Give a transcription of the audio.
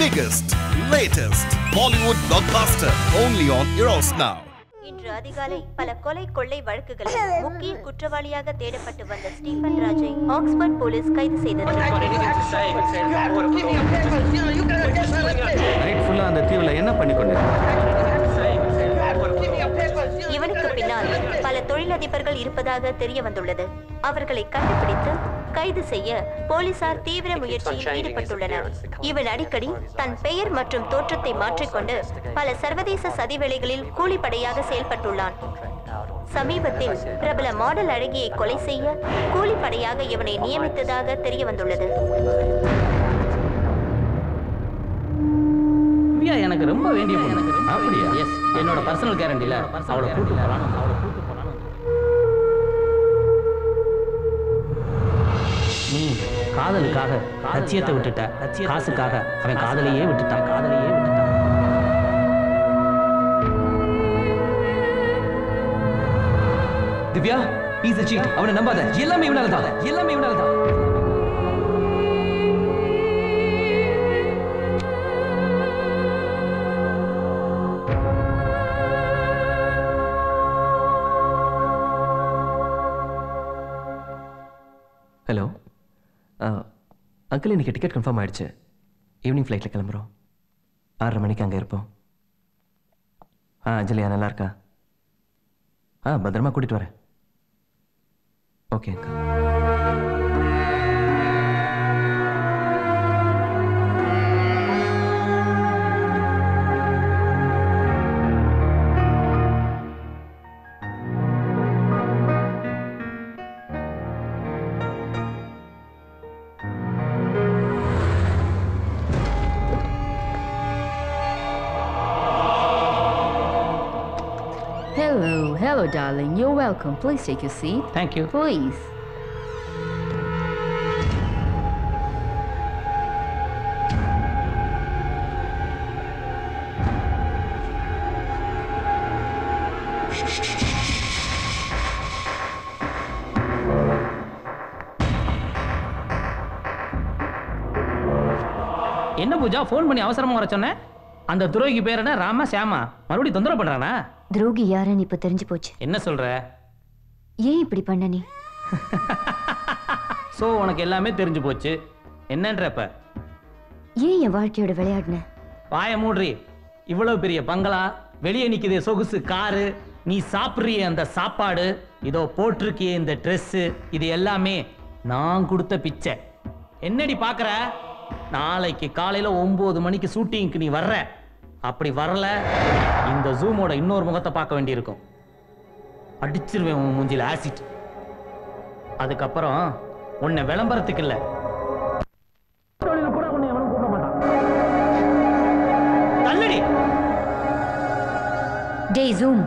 biggest, latest Bollywood blockbuster only on Eros Now. இன்று அதிகாலை பல கொலை கொள்ளை வழக்குகளில் முக்கிய குற்றவாளியாக தேடப்பட்டு வந்த ஸ்டீபன் ராஜை ஆக்ஸ்போர்ட் போலீஸ் கைது செய்தது. அந்த தீவுல என்ன பண்ணி இவனுக்கு பின்னால் பல தொழிலதிபர்கள் இருப்பதாக தெரிய வந்துள்ளது. அவர்களை கண்டுபிடித்து கைது செய்ய போலீசார் தீவிர முயற்சியில் ஈடுபட்டுள்ளனர். இவன் அடிக்கடி தன் பெயர் மற்றும் தோற்றத்தை மாற்றிக்கொண்டு பல சர்வதேச சதிவேளைகளில் கூலிப்படையாக செயல்பட்டுள்ளான். சமீபத்தில் பிரபல மாடல் அழகியை கொலை செய்ய கூலிப்படையாக இவனை நியமித்ததாக தெரிய வந்துள்ளது. எனக்கு ரொம்ப வேண்டிய அப்படியா? எஸ், என்னோட பர்சனல் கேரண்டில அவளை கூட்டு போறான். நீ காதலுக்காக லட்சியத்தை விட்டுட்ட, காசுக்காக அவன் காதலையே விட்டுட்டான். Divya, he's a cheat. அவனை நம்பாத. எல்லாமே இவனாலதான். ஹலோ அங்கிள், இன்னைக்கு டிக்கெட் கன்ஃபார்ம் ஆயிடுச்சு. ஈவினிங் ஃப்ளைட்டில் கிளம்புறோம். 6:30 மணிக்கு அங்கே இருப்போம். அஞ்சலியா நல்லா இருக்கா? பத்திரமா கூட்டிகிட்டு வரேன். Okay uncle. Hello, darling. You're welcome. Please take your seat. Thank you. Please. என்ன பூஜா, ஃபோன் பண்ணி அவசரமா வர சொன்னேன்? அந்த துரோகி பேர் என்ன? ராமா சாமா மறுபடியும் தொந்தரவு பண்றானா? துரோகி யாருன்னு இப்ப தெரிஞ்சு போச்சு. என்ன சொல்ற? ஏன் இப்படி பண்ண நீ? சோ உனக்கு எல்லாமே தெரிஞ்சு போச்சு. என்னன்றப்ப ஏன் என் வாழ்க்கையோட விளையாடுன? வாய மூடுறி. இவ்வளவு பெரிய பங்களா, வெளியே நிக்குதே சொகுசு காரு, நீ சாப்பிடுறிய அந்த சாப்பாடு, இதோ போட்டிருக்கிய இந்த ட்ரெஸ், இது எல்லாமே நான் கொடுத்த பிச்சை. என்னடி பாக்குற? நாளைக்கு காலையில 9 மணிக்கு ஷூட்டிங்க்கு நீ வர்ற. அப்படி வரல, இந்த ஜூமோட இன்னொரு முகத்தை பார்க்க வேண்டியிருக்கும். அடிச்சிருவேன் உன் மூஞ்சில ஆசிட். அதுக்கப்புறம் உன்னை விளம்பரத்துக்கு இல்ல, கூட உன்னை எவனும் கூப்பிட மாட்டான். தள்ளுடி. டேய் ஜூம்,